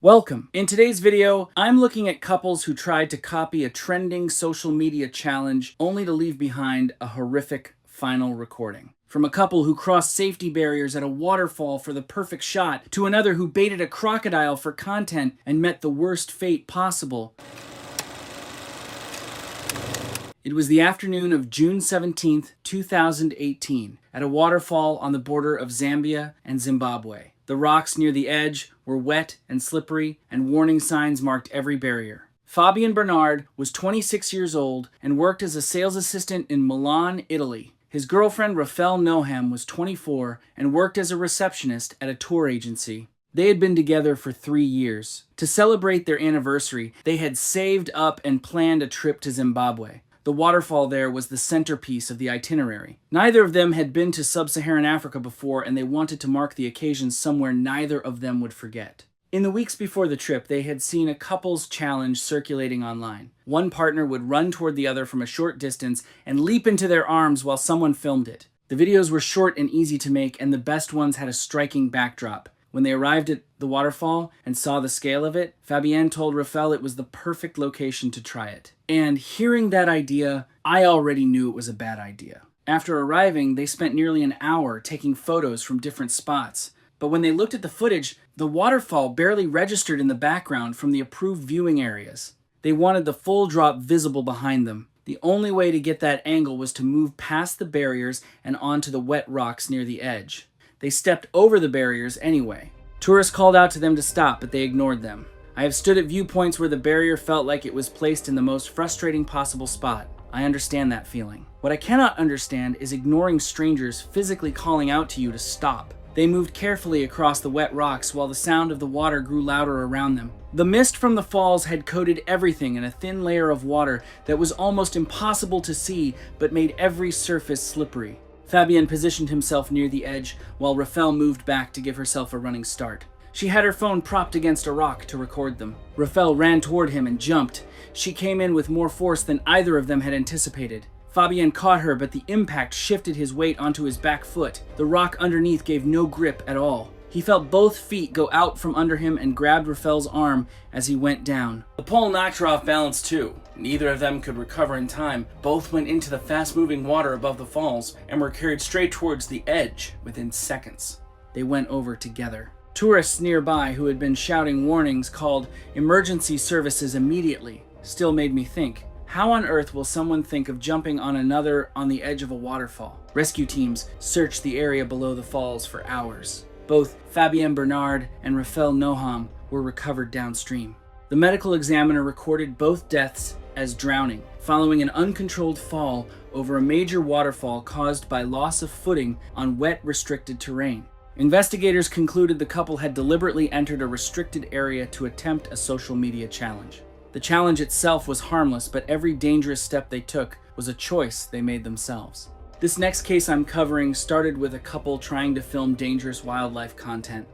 Welcome. In today's video, I'm looking at couples who tried to copy a trending social media challenge only to leave behind a horrific final recording. From a couple who crossed safety barriers at a waterfall for the perfect shot, to another who baited a crocodile for content and met the worst fate possible. It was the afternoon of June 17th, 2018, at a waterfall on the border of Zambia and Zimbabwe. The rocks near the edge were wet and slippery, and warning signs marked every barrier. Fabian Bernard was 26 years old and worked as a sales assistant in Milan, Italy. His girlfriend Rafael Noham was 24 and worked as a receptionist at a tour agency. They had been together for 3 years. To celebrate their anniversary, they had saved up and planned a trip to Zimbabwe. The waterfall there was the centerpiece of the itinerary. Neither of them had been to sub-Saharan Africa before, and they wanted to mark the occasion somewhere neither of them would forget. In the weeks before the trip, they had seen a couples challenge circulating online. One partner would run toward the other from a short distance and leap into their arms while someone filmed it. The videos were short and easy to make, and the best ones had a striking backdrop. When they arrived at the waterfall and saw the scale of it, Fabienne told Rafael it was the perfect location to try it. And hearing that idea, I already knew it was a bad idea. After arriving, they spent nearly an hour taking photos from different spots. But when they looked at the footage, the waterfall barely registered in the background from the approved viewing areas. They wanted the full drop visible behind them. The only way to get that angle was to move past the barriers and onto the wet rocks near the edge. They stepped over the barriers anyway. Tourists called out to them to stop, but they ignored them. I have stood at viewpoints where the barrier felt like it was placed in the most frustrating possible spot. I understand that feeling. What I cannot understand is ignoring strangers physically calling out to you to stop. They moved carefully across the wet rocks while the sound of the water grew louder around them. The mist from the falls had coated everything in a thin layer of water that was almost impossible to see, but made every surface slippery. Fabian positioned himself near the edge, while Rafael moved back to give herself a running start. She had her phone propped against a rock to record them. Rafael ran toward him and jumped. She came in with more force than either of them had anticipated. Fabian caught her, but the impact shifted his weight onto his back foot. The rock underneath gave no grip at all. He felt both feet go out from under him and grabbed Rafael's arm as he went down. The pole knocked her off balance too. Neither of them could recover in time. Both went into the fast-moving water above the falls and were carried straight towards the edge within seconds. They went over together. Tourists nearby who had been shouting warnings called emergency services immediately. Still made me think, how on earth will someone think of jumping on another on the edge of a waterfall? Rescue teams searched the area below the falls for hours. Both Fabienne Bernard and Rafael Noham were recovered downstream. The medical examiner recorded both deaths as drowning, following an uncontrolled fall over a major waterfall caused by loss of footing on wet, restricted terrain. Investigators concluded the couple had deliberately entered a restricted area to attempt a social media challenge. The challenge itself was harmless, but every dangerous step they took was a choice they made themselves. This next case I'm covering started with a couple trying to film dangerous wildlife content.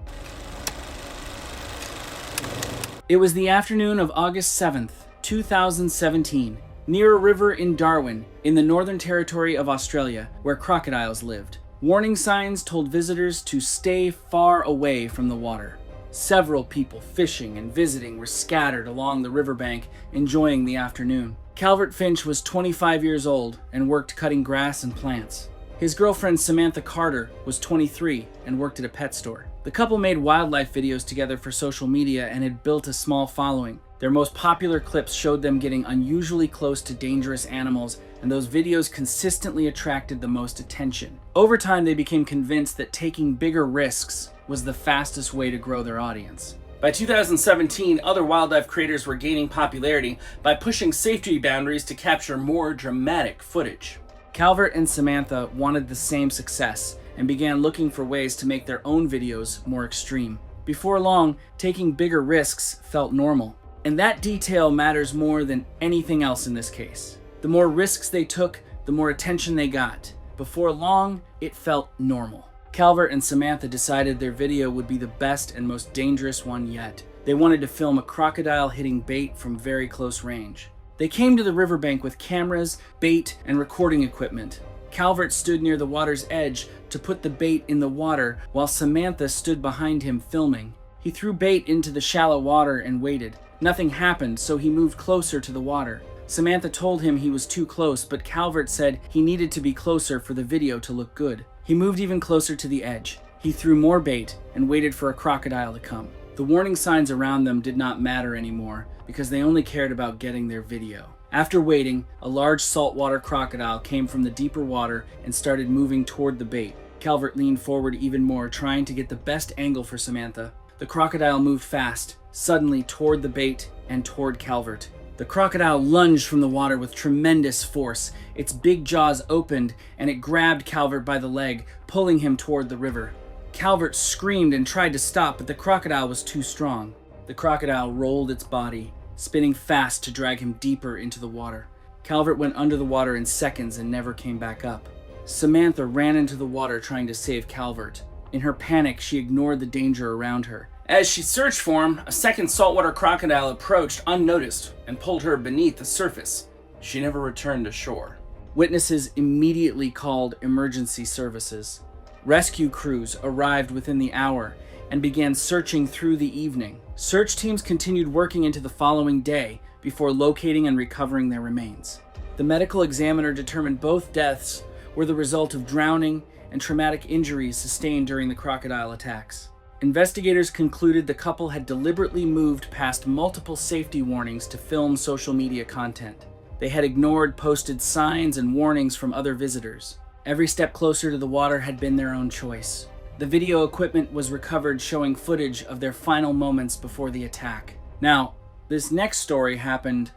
It was the afternoon of August 7th, 2017, near a river in Darwin, in the Northern Territory of Australia, where crocodiles lived. Warning signs told visitors to stay far away from the water. Several people fishing and visiting were scattered along the riverbank, enjoying the afternoon. Calvert Finch was 25 years old and worked cutting grass and plants. His girlfriend Samantha Carter was 23 and worked at a pet store. The couple made wildlife videos together for social media and had built a small following. Their most popular clips showed them getting unusually close to dangerous animals, and those videos consistently attracted the most attention. Over time, they became convinced that taking bigger risks was the fastest way to grow their audience. By 2017, other wildlife creators were gaining popularity by pushing safety boundaries to capture more dramatic footage. Calvert and Samantha wanted the same success and began looking for ways to make their own videos more extreme. Before long, taking bigger risks felt normal. And that detail matters more than anything else in this case. The more risks they took, the more attention they got. Before long, it felt normal. Calvert and Samantha decided their video would be the best and most dangerous one yet. They wanted to film a crocodile hitting bait from very close range. They came to the riverbank with cameras, bait, and recording equipment. Calvert stood near the water's edge to put the bait in the water, while Samantha stood behind him filming. He threw bait into the shallow water and waited. Nothing happened, so he moved closer to the water. Samantha told him he was too close, but Calvert said he needed to be closer for the video to look good. He moved even closer to the edge. He threw more bait and waited for a crocodile to come. The warning signs around them did not matter anymore because they only cared about getting their video. After waiting, a large saltwater crocodile came from the deeper water and started moving toward the bait. Calvert leaned forward even more, trying to get the best angle for Samantha. The crocodile moved fast, suddenly toward the bait and toward Calvert. The crocodile lunged from the water with tremendous force. Its big jaws opened and it grabbed Calvert by the leg, pulling him toward the river. Calvert screamed and tried to stop, but the crocodile was too strong. The crocodile rolled its body, spinning fast to drag him deeper into the water. Calvert went under the water in seconds and never came back up. Samantha ran into the water trying to save Calvert. In her panic, she ignored the danger around her. As she searched for him, a second saltwater crocodile approached unnoticed and pulled her beneath the surface. She never returned to shore. Witnesses immediately called emergency services. Rescue crews arrived within the hour and began searching through the evening. Search teams continued working into the following day before locating and recovering their remains. The medical examiner determined both deaths were the result of drowning and traumatic injuries sustained during the crocodile attacks. Investigators concluded the couple had deliberately moved past multiple safety warnings to film social media content. They had ignored posted signs and warnings from other visitors. Every step closer to the water had been their own choice. The video equipment was recovered showing footage of their final moments before the attack. Now, this next story happened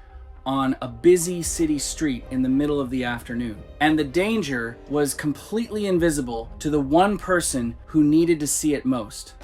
on a busy city street in the middle of the afternoon, and the danger was completely invisible to the one person who needed to see it most.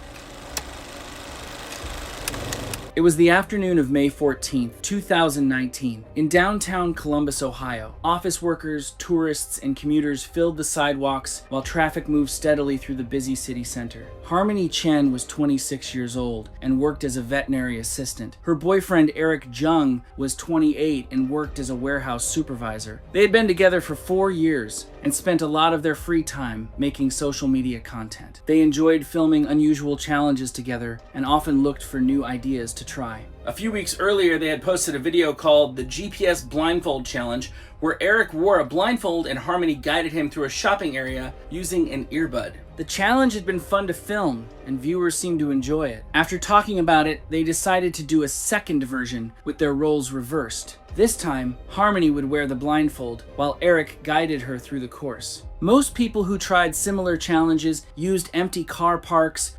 It was the afternoon of May 14th, 2019, in downtown Columbus, Ohio. Office workers, tourists, and commuters filled the sidewalks while traffic moved steadily through the busy city center. Harmony Chen was 26 years old and worked as a veterinary assistant. Her boyfriend Eric Jung was 28 and worked as a warehouse supervisor. They had been together for 4 years and spent a lot of their free time making social media content. They enjoyed filming unusual challenges together and often looked for new ideas to try. A few weeks earlier, they had posted a video called the GPS Blindfold Challenge, where Eric wore a blindfold and Harmony guided him through a shopping area using an earbud. The challenge had been fun to film, and viewers seemed to enjoy it. After talking about it, they decided to do a second version with their roles reversed. This time, Harmony would wear the blindfold, while Eric guided her through the course. Most people who tried similar challenges used empty car parks,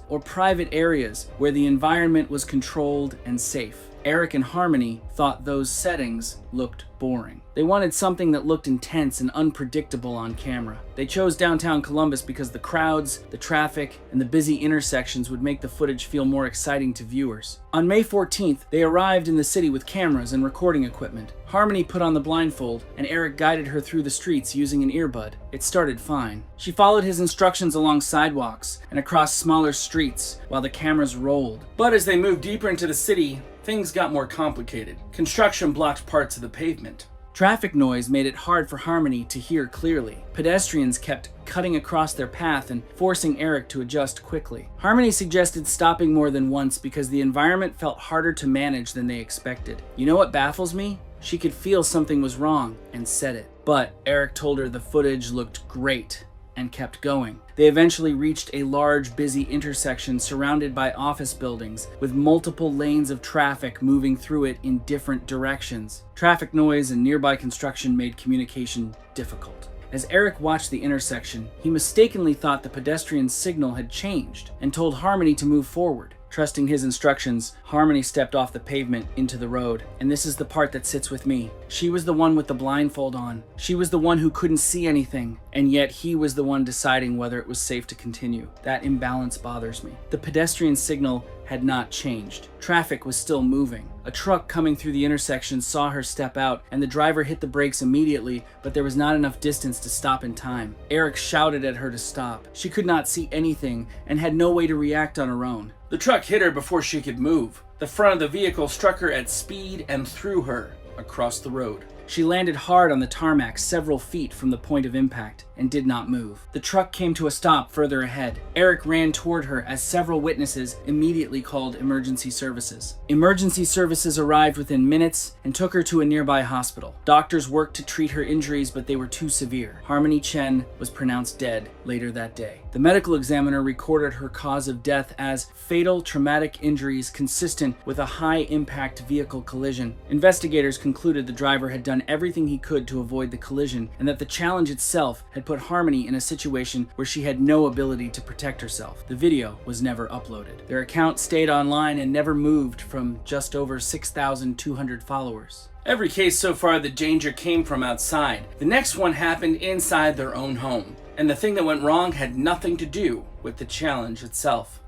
or private areas where the environment was controlled and safe. Eric and Harmony thought those settings looked boring. They wanted something that looked intense and unpredictable on camera. They chose downtown Columbus because the crowds, the traffic, and the busy intersections would make the footage feel more exciting to viewers. On May 14th, they arrived in the city with cameras and recording equipment. Harmony put on the blindfold, and Eric guided her through the streets using an earbud. It started fine. She followed his instructions along sidewalks and across smaller streets while the cameras rolled. But as they moved deeper into the city, things got more complicated. Construction blocked parts of the pavement. Traffic noise made it hard for Harmony to hear clearly. Pedestrians kept cutting across their path and forcing Eric to adjust quickly. Harmony suggested stopping more than once because the environment felt harder to manage than they expected. You know what baffles me? She could feel something was wrong and said it. But Eric told her the footage looked great and kept going. They eventually reached a large, busy intersection surrounded by office buildings with multiple lanes of traffic moving through it in different directions. Traffic noise and nearby construction made communication difficult. As Eric watched the intersection, he mistakenly thought the pedestrian signal had changed and told Harmony to move forward. Trusting his instructions, Harmony stepped off the pavement into the road. And this is the part that sits with me. She was the one with the blindfold on. She was the one who couldn't see anything, and yet he was the one deciding whether it was safe to continue. That imbalance bothers me. The pedestrian signal had not changed. Traffic was still moving. A truck coming through the intersection saw her step out, and the driver hit the brakes immediately, but there was not enough distance to stop in time. Eric shouted at her to stop. She could not see anything and had no way to react on her own. The truck hit her before she could move. The front of the vehicle struck her at speed and threw her across the road. She landed hard on the tarmac several feet from the point of impact and did not move. The truck came to a stop further ahead. Eric ran toward her as several witnesses immediately called emergency services. Emergency services arrived within minutes and took her to a nearby hospital. Doctors worked to treat her injuries, but they were too severe. Harmony Chen was pronounced dead later that day. The medical examiner recorded her cause of death as fatal traumatic injuries consistent with a high-impact vehicle collision. Investigators concluded the driver had done everything he could to avoid the collision, and that the challenge itself had put Harmony in a situation where she had no ability to protect herself. The video was never uploaded. Their account stayed online and never moved from just over 6,200 followers. Every case so far, the danger came from outside. The next one happened inside their own home. And the thing that went wrong had nothing to do with the challenge itself.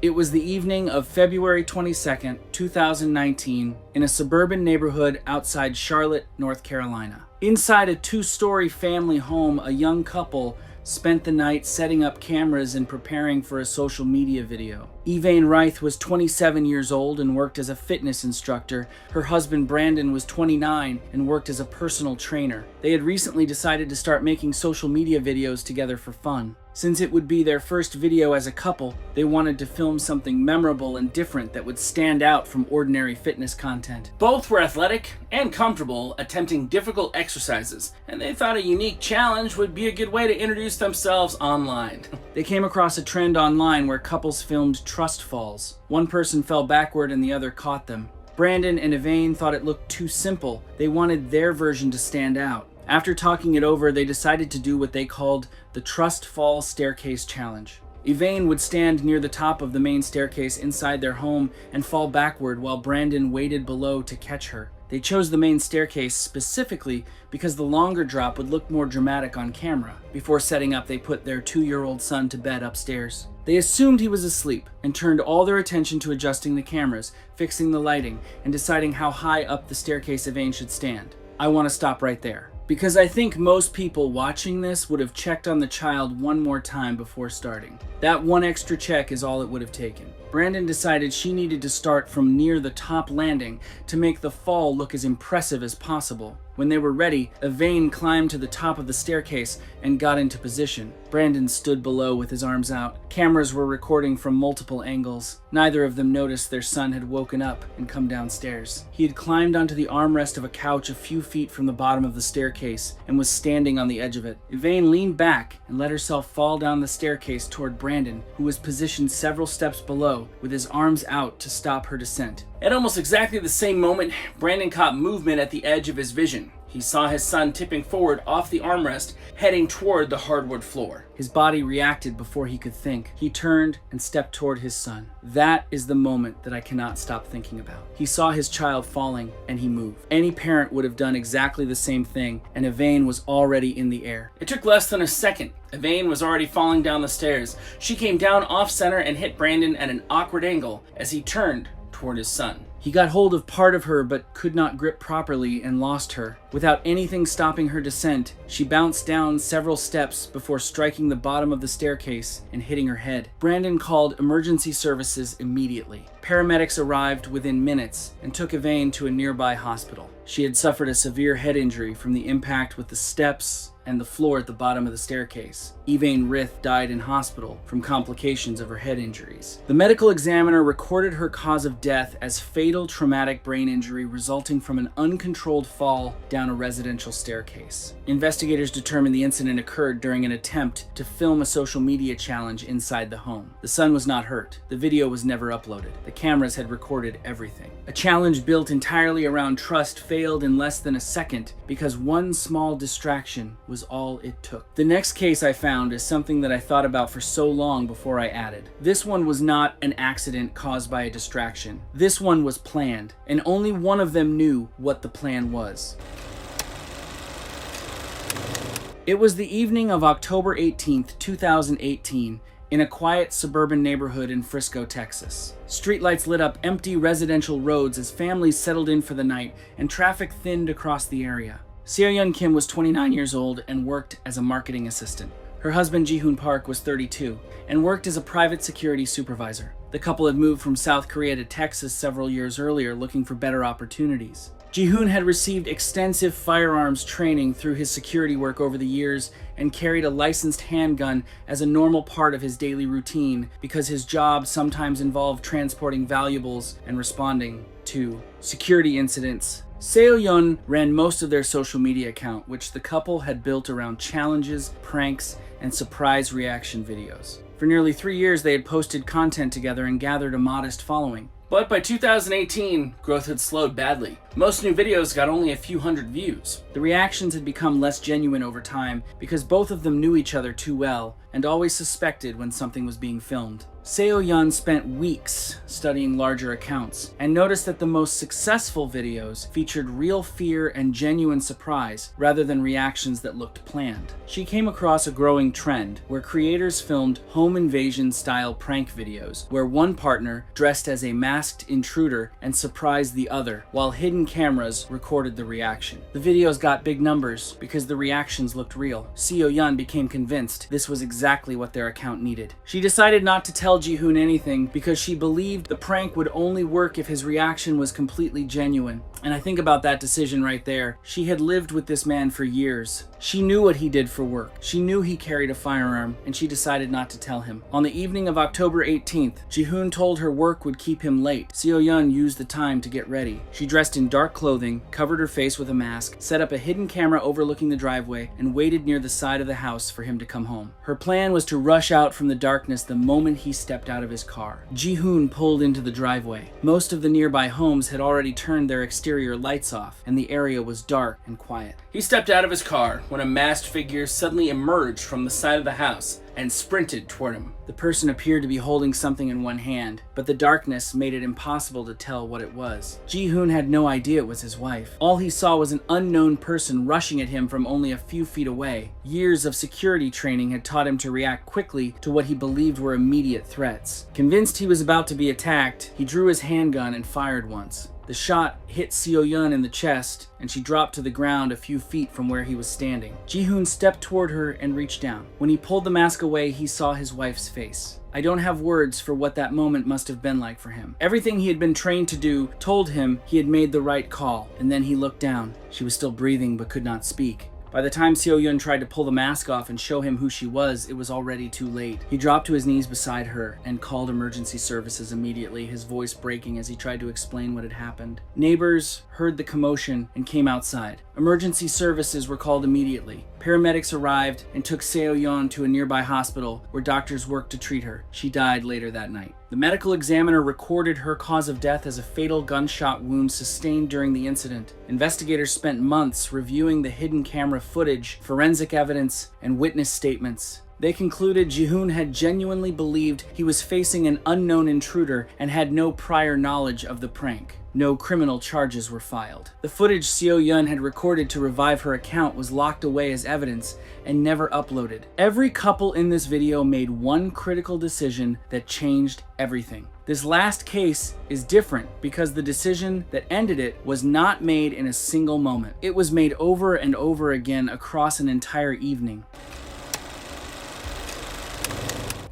It was the evening of February 22nd, 2019, in a suburban neighborhood outside Charlotte, North Carolina. Inside a two-story family home, a young couple spent the night setting up cameras and preparing for a social media video. Evain Reith was 27 years old and worked as a fitness instructor. Her husband Brandon was 29 and worked as a personal trainer. They had recently decided to start making social media videos together for fun. Since it would be their first video as a couple, they wanted to film something memorable and different that would stand out from ordinary fitness content. Both were athletic and comfortable attempting difficult exercises, and they thought a unique challenge would be a good way to introduce themselves online. They came across a trend online where couples filmed trust falls. One person fell backward and the other caught them. Brandon and Evain thought it looked too simple. They wanted their version to stand out. After talking it over, they decided to do what they called the Trust Fall Staircase Challenge. Evain would stand near the top of the main staircase inside their home and fall backward while Brandon waited below to catch her. They chose the main staircase specifically because the longer drop would look more dramatic on camera. Before setting up, they put their 2-year-old son to bed upstairs. They assumed he was asleep and turned all their attention to adjusting the cameras, fixing the lighting, and deciding how high up the staircase Evain should stand. I want to stop right there, because I think most people watching this would have checked on the child one more time before starting. That one extra check is all it would have taken. Brandon decided she needed to start from near the top landing to make the fall look as impressive as possible. When they were ready, Evain climbed to the top of the staircase and got into position. Brandon stood below with his arms out. Cameras were recording from multiple angles. Neither of them noticed their son had woken up and come downstairs. He had climbed onto the armrest of a couch a few feet from the bottom of the staircase and was standing on the edge of it. Evain leaned back and let herself fall down the staircase toward Brandon, who was positioned several steps below with his arms out to stop her descent. At almost exactly the same moment, Brandon caught movement at the edge of his vision. He saw his son tipping forward off the armrest, heading toward the hardwood floor. His body reacted before he could think. He turned and stepped toward his son. That is the moment that I cannot stop thinking about. He saw his child falling, and he moved. Any parent would have done exactly the same thing, and Evain was already in the air. It took less than a second. Evain was already falling down the stairs. She came down off-center and hit Brandon at an awkward angle as he turned toward his son. He got hold of part of her but could not grip properly and lost her. Without anything stopping her descent, she bounced down several steps before striking the bottom of the staircase and hitting her head. Brandon called emergency services immediately. Paramedics arrived within minutes and took Evain to a nearby hospital. She had suffered a severe head injury from the impact with the steps and the floor at the bottom of the staircase. Evain Reith died in hospital from complications of her head injuries. The medical examiner recorded her cause of death as fatal traumatic brain injury resulting from an uncontrolled fall down a residential staircase. Investigators determined the incident occurred during an attempt to film a social media challenge inside the home. The son was not hurt. The video was never uploaded. The cameras had recorded everything. A challenge built entirely around trust failed in less than a second because one small distraction was all it took. The next case I found is something that I thought about for so long before I added. This one was not an accident caused by a distraction. This one was planned, and only one of them knew what the plan was. It was the evening of October 18th, 2018, in a quiet suburban neighborhood in Frisco, Texas. Streetlights lit up empty residential roads as families settled in for the night and traffic thinned across the area. Seoyeon Kim was 29 years old and worked as a marketing assistant. Her husband, Ji-hoon Park, was 32 and worked as a private security supervisor. The couple had moved from South Korea to Texas several years earlier looking for better opportunities. Ji-hoon had received extensive firearms training through his security work over the years and carried a licensed handgun as a normal part of his daily routine because his job sometimes involved transporting valuables and responding to security incidents. Seo-yeon ran most of their social media account, which the couple had built around challenges, pranks, and surprise reaction videos. For nearly 3 years, they had posted content together and gathered a modest following. But by 2018, growth had slowed badly. Most new videos got only a few hundred views. The reactions had become less genuine over time because both of them knew each other too well and always suspected when something was being filmed. Seo-yeon spent weeks studying larger accounts and noticed that the most successful videos featured real fear and genuine surprise rather than reactions that looked planned. She came across a growing trend where creators filmed home invasion style prank videos where one partner dressed as a masked intruder and surprised the other while hidden cameras recorded the reaction. The videos got big numbers because the reactions looked real. Seo-yeon became convinced this was exactly what their account needed. She decided not to tell Ji-hoon anything because she believed the prank would only work if his reaction was completely genuine. And I think about that decision right there. She had lived with this man for years. She knew what he did for work. She knew he carried a firearm, and she decided not to tell him. On the evening of October 18th, Ji-hoon told her work would keep him late. Seo-yeon used the time to get ready. She dressed in dark clothing, covered her face with a mask, set up a hidden camera overlooking the driveway, and waited near the side of the house for him to come home. Her plan was to rush out from the darkness the moment he stepped out of his car. Ji-hoon pulled into the driveway. Most of the nearby homes had already turned their exterior lights off, and the area was dark and quiet. He stepped out of his car when a masked figure suddenly emerged from the side of the house and sprinted toward him. The person appeared to be holding something in one hand, but the darkness made it impossible to tell what it was. Ji-hoon had no idea it was his wife. All he saw was an unknown person rushing at him from only a few feet away. Years of security training had taught him to react quickly to what he believed were immediate threats. Convinced he was about to be attacked, he drew his handgun and fired once. The shot hit Seo-yeon in the chest, and she dropped to the ground a few feet from where he was standing. Ji-hoon stepped toward her and reached down. When he pulled the mask away, he saw his wife's face. I don't have words for what that moment must have been like for him. Everything he had been trained to do told him he had made the right call, and then he looked down. She was still breathing but could not speak. By the time Seo-yeon tried to pull the mask off and show him who she was, it was already too late. He dropped to his knees beside her and called emergency services immediately, his voice breaking as he tried to explain what had happened. Neighbors heard the commotion and came outside. Emergency services were called immediately. Paramedics arrived and took Seo-yeon to a nearby hospital where doctors worked to treat her. She died later that night. The medical examiner recorded her cause of death as a fatal gunshot wound sustained during the incident. Investigators spent months reviewing the hidden camera footage, forensic evidence, and witness statements. They concluded Ji-hoon had genuinely believed he was facing an unknown intruder and had no prior knowledge of the prank. No criminal charges were filed. The footage Seo-yeon had recorded to revive her account was locked away as evidence and never uploaded. Every couple in this video made one critical decision that changed everything. This last case is different because the decision that ended it was not made in a single moment. It was made over and over again across an entire evening.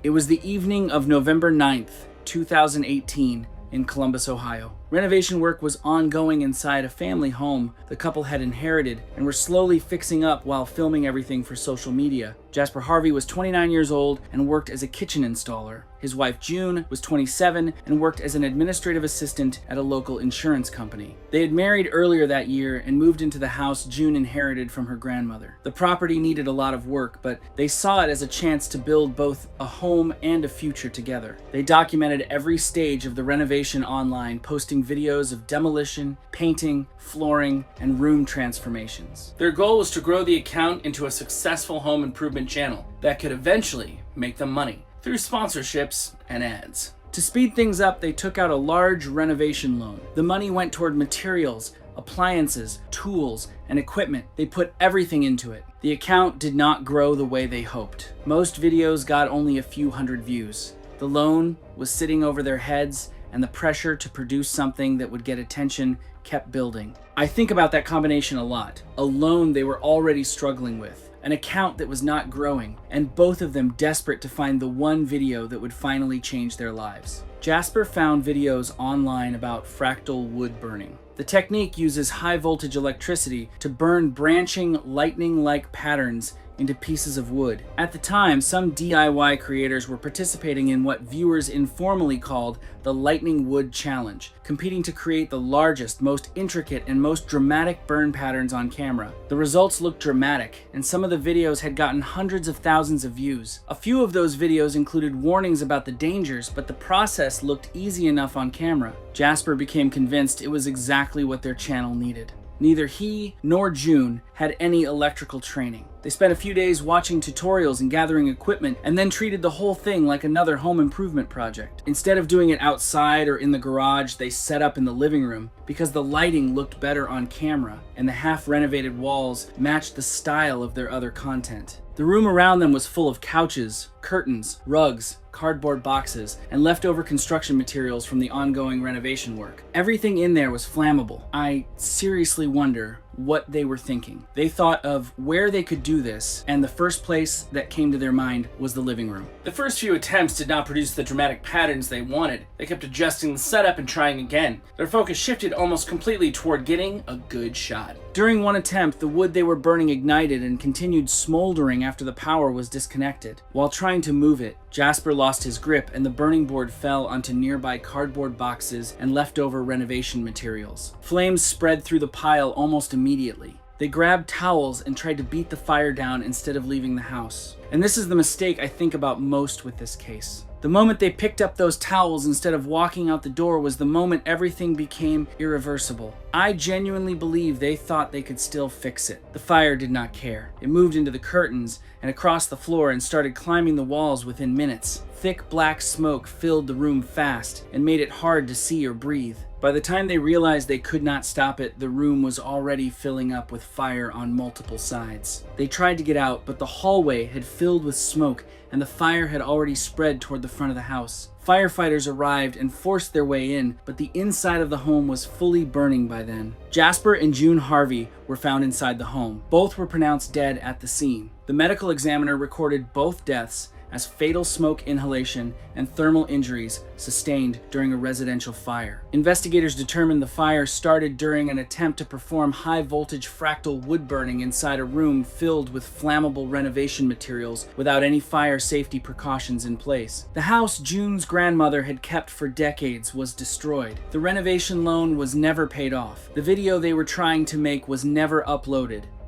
It was the evening of November 9th, 2018, in Columbus, Ohio. Renovation work was ongoing inside a family home the couple had inherited and were slowly fixing up while filming everything for social media. Jasper Harvey was 29 years old and worked as a kitchen installer. His wife June was 27 and worked as an administrative assistant at a local insurance company. They had married earlier that year and moved into the house June inherited from her grandmother. The property needed a lot of work, but they saw it as a chance to build both a home and a future together. They documented every stage of the renovation online, posting videos of demolition, painting, flooring, and room transformations. Their goal was to grow the account into a successful home improvement channel that could eventually make them money through sponsorships and ads. To speed things up, they took out a large renovation loan. The money went toward materials, appliances, tools, and equipment. They put everything into it. The account did not grow the way they hoped. Most videos got only a few hundred views. The loan was sitting over their heads, and the pressure to produce something that would get attention kept building. I think about that combination a lot. A loan they were already struggling with, an account that was not growing, and both of them desperate to find the one video that would finally change their lives. Jasper found videos online about fractal wood burning. The technique uses high voltage electricity to burn branching, lightning-like patterns into pieces of wood. At the time, some DIY creators were participating in what viewers informally called the Lightning Wood Challenge, competing to create the largest, most intricate, and most dramatic burn patterns on camera. The results looked dramatic, and some of the videos had gotten hundreds of thousands of views. A few of those videos included warnings about the dangers, but the process looked easy enough on camera. Jasper became convinced it was exactly what their channel needed. Neither he nor June had any electrical training. They spent a few days watching tutorials and gathering equipment, and then treated the whole thing like another home improvement project. Instead of doing it outside or in the garage, they set up in the living room because the lighting looked better on camera and the half-renovated walls matched the style of their other content. The room around them was full of couches, curtains, rugs, cardboard boxes, and leftover construction materials from the ongoing renovation work. Everything in there was flammable. I seriously wonder what they were thinking. They thought of where they could do this, and the first place that came to their mind was the living room. The first few attempts did not produce the dramatic patterns they wanted. They kept adjusting the setup and trying again. Their focus shifted almost completely toward getting a good shot. During one attempt, the wood they were burning ignited and continued smoldering after the power was disconnected. While trying to move it, Jasper lost his grip and the burning board fell onto nearby cardboard boxes and leftover renovation materials. Flames spread through the pile almost immediately. They grabbed towels and tried to beat the fire down instead of leaving the house. And this is the mistake I think about most with this case. The moment they picked up those towels instead of walking out the door was the moment everything became irreversible. I genuinely believe they thought they could still fix it. The fire did not care. It moved into the curtains and across the floor and started climbing the walls within minutes. Thick black smoke filled the room fast and made it hard to see or breathe. By the time they realized they could not stop it, the room was already filling up with fire on multiple sides. They tried to get out, but the hallway had filled with smoke and the fire had already spread toward the front of the house. Firefighters arrived and forced their way in, but the inside of the home was fully burning by then. Jasper and June Harvey were found inside the home. Both were pronounced dead at the scene. The medical examiner recorded both deaths as fatal smoke inhalation and thermal injuries sustained during a residential fire. Investigators determined the fire started during an attempt to perform high-voltage fractal wood burning inside a room filled with flammable renovation materials without any fire safety precautions in place. The house June's grandmother had kept for decades was destroyed. The renovation loan was never paid off. The video they were trying to make was never uploaded.